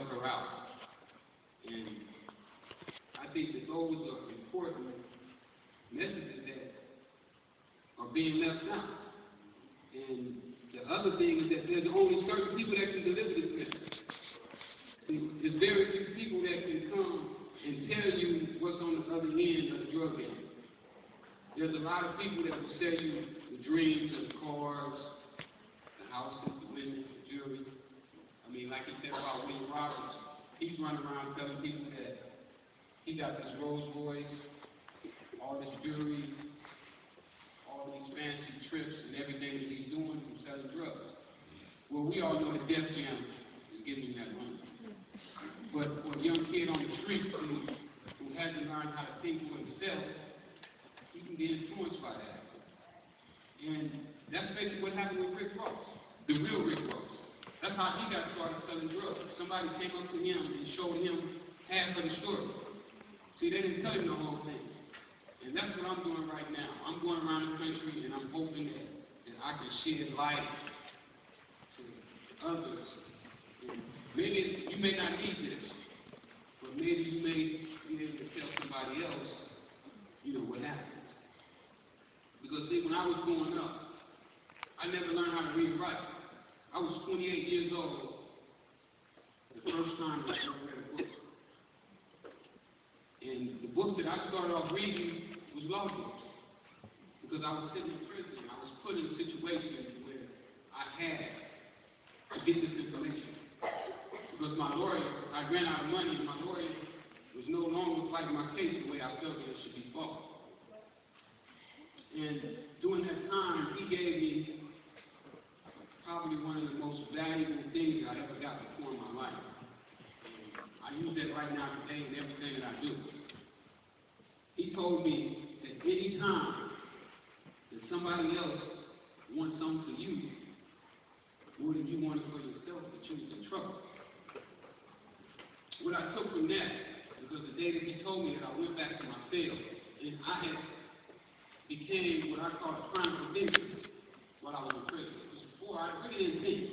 her out. And I think that those are important messages that are being left out. And the other thing is that there's only certain people that can deliver this message. There's very few people that can come and tell you what's on the other end of the drug game. There's a lot of people that will sell you the dreams of the cars, the houses, the women, the jewelry. I mean, like he said about William Roberts, he's running around telling people that he got this Rolls Royce, all this jewelry, all these fancy trips and everything that he's doing from selling drugs. Well, we all know that Def Jam is giving him that money. But for a young kid on the street who hasn't learned how to think for himself, he can get influenced by that. And that's basically what happened with Rick Ross, the real Rick Ross. That's how he got started selling drugs. Somebody came up to him and showed him half of the story. See, they didn't tell him the whole thing. And that's what I'm doing right now. I'm going around the country and I'm hoping that I can shed light to others. And maybe you may not need this, but maybe you may be able to tell somebody else, what happened. Because see, when I was growing up, I never learned how to read and write. I was 28 years old the first time that I ever read a book. And the book that I started off reading was law books. Because I was sitting in prison. I was put in situations where I had to get this information. Because my lawyer, I ran out of money, and my lawyer was no longer fighting my case the way I felt that it should be fought. And during that time, he gave me probably one of the most valuable things that I ever got before in my life. And I use that right now today in everything that I do. He told me that any time that somebody else wants something for you, more than you want it for yourself, that you're in trouble. What I took from that, because the day that he told me that, I went back to my cell, and I had became what I call a crime prevention while I was in prison. Because before, I really didn't think.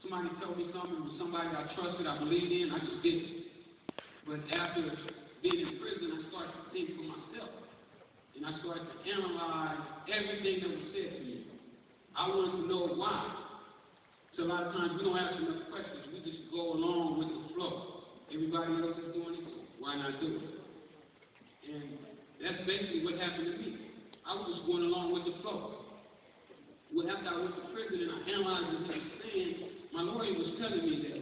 Somebody told me something, it was somebody I trusted, I believed in, I just did it. But after being in prison, I started to think for myself. And I started to analyze everything that was said to me. I wanted to know why. So a lot of times we don't ask enough questions. We just go along with the flow. Everybody else is doing it, why not do it? And that's basically what happened to me. I was just going along with the flow. Well, after I went to prison and I analyzed what he was saying, my lawyer was telling me that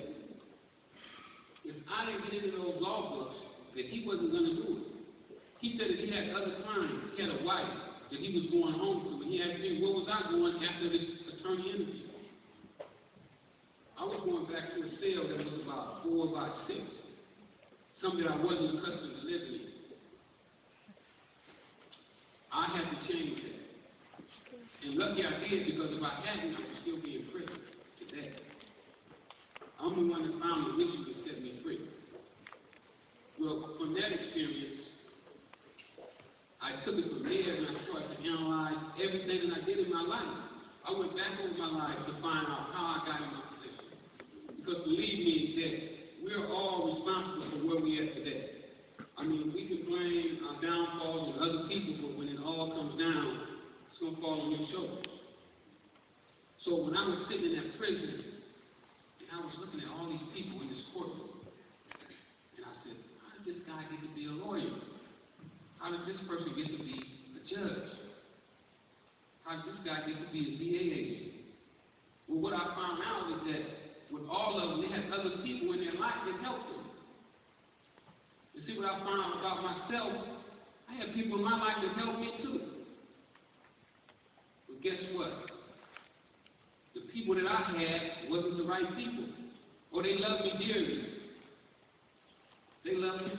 if I didn't get into those law books, that he wasn't going to do it. He said that he had other clients. He had a wife that he was going home to, and he asked me, where was I going after this attorney interview? I was going back to a cell that was about 4 by 6, something that I wasn't accustomed to living in. I had to change that. And lucky I did, because if I hadn't, I would still be in prison today. I'm the one that found the issue that set me free. Well, from that experience, I took it from there and I started to analyze everything that I did in my life. I went back over my life to find out how I got in my position. Because believe me that we're all responsible for where we are today. I mean, we can blame our downfalls on other people, but when it all comes down, it's going to fall on your shoulders. So when I was sitting in that prison, and I was looking at all these people in this courtroom, and I said, how did this guy get to be a lawyer? How did this person get to be a judge? How did this guy get to be a DA agent? Well, what I found out is that with all of them, they had other people in their life that helped them. You see what I found out about myself? I had people in my life that helped me too. But guess what? The people that I had wasn't the right people. Or they loved me dearly. They loved me.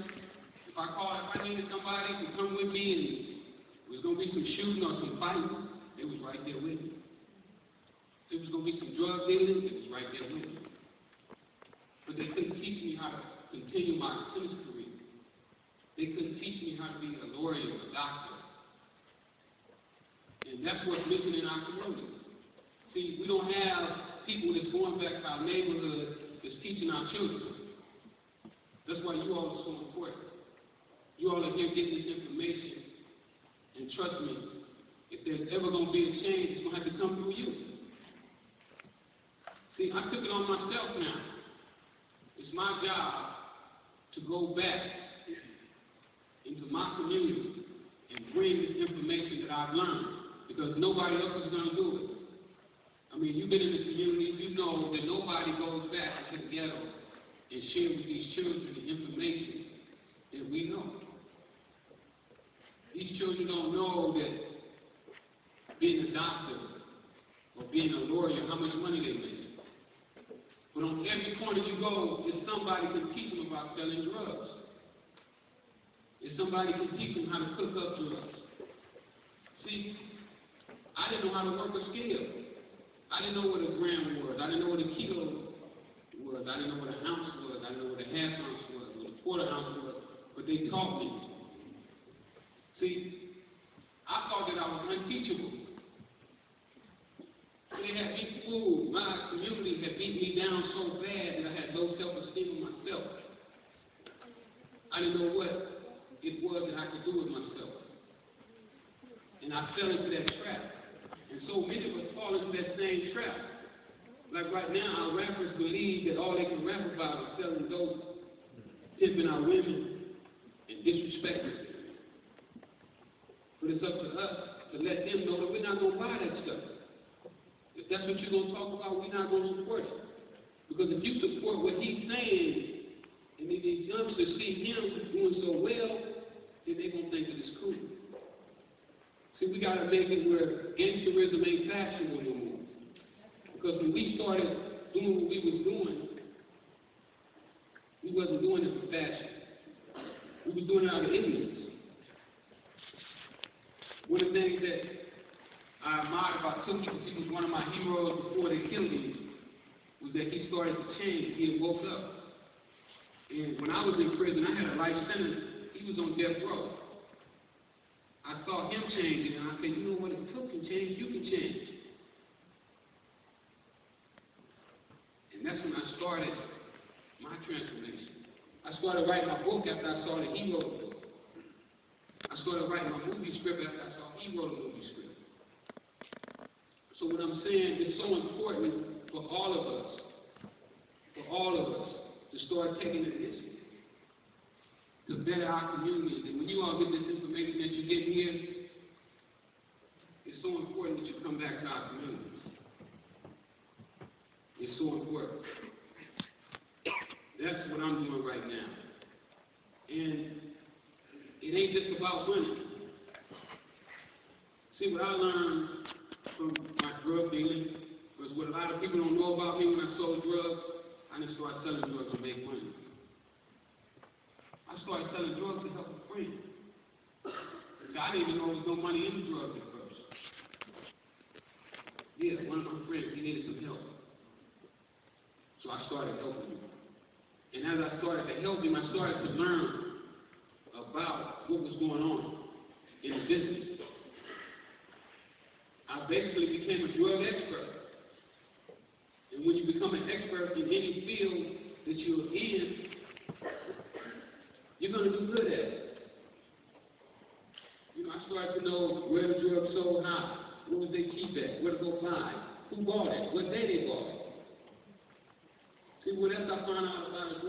If I needed somebody to come with me and it was going to be some shooting or some fighting, they was right there with me. If it was going to be some drug dealing, it was right there with me. But they couldn't teach me how to continue my tennis career. They couldn't teach me how to be a lawyer, a doctor. And that's what's missing in our community. See, we don't have people that's going back to our neighborhood that's teaching our children. all are here getting this information, and trust me, if there's ever going to be a change, it's going to have to come through you. See, I took it on myself now. It's my job to go back into my community and bring this information that I've learned, because nobody else is going to do it. I mean, you've been in the community, you know that nobody goes back to the ghetto and share with these children the information that we know. These children don't know that being a doctor or being a lawyer, how much money they make. But on every corner you go, if somebody can teach them about selling drugs. If somebody can teach them how to cook up drugs. See, I didn't know how to work a scale. I didn't know what a gram was. I didn't know what a kilo was. I didn't know what an ounce was. I didn't know what a half ounce was, what a quarter ounce was. But they taught me. See, I thought that I was unteachable. They had me fooled. My community had beat me down so bad that I had low self-esteem of myself. I didn't know what it was that I could do with myself. And I fell into that trap. And so many of us fall into that same trap. Like right now, our rappers believe that all they can rap about is selling dope, pimping our women, and disrespecting. But it's up to us to let them know that we're not going to buy that stuff. If that's what you're going to talk about, we're not going to support it. Because if you support what he's saying, and if these youngsters see him doing so well, then they're going to think that it's cool. See, we got to make it where gangsterism ain't fashionable no more. Because when we started doing what we was doing, we wasn't doing it for fashion. We was doing it out of ignorance. One of the things that I admired about Tookie, because he was one of my heroes before they killed him, was that he started to change. He had woke up. And when I was in prison, I had a life sentence. He was on death row. I saw him changing, and I said, you know what, if Took can change, you can change. And that's when I started my transformation. I started writing my book after I saw that he wrote a book. I started writing my movie script after I saw he wrote a movie script. So what I'm saying is so important for all of us, to start taking the initiative to better our communities. And when you all get this information that you get here, it's so important that you come back to our communities. It's so important. That's what I'm doing right now. And it ain't just about money. See, what I learned from my drug dealing was what a lot of people don't know about me. When I sold drugs, I just started selling drugs to make money. I started selling drugs to help a friend. I didn't even know there was no money in the drugs at first. Yeah, one of my friends, he needed some help. So I started helping him. And as I started to help him, I started to learn about what was going on in the business. I basically became a drug expert. And when you become an expert in any field that you're in, you're going to do good at it. You know, I started to know where the drugs sold, how, where was they cheap at, where to go buy, who bought it, what day they bought it. See, what else I found out about a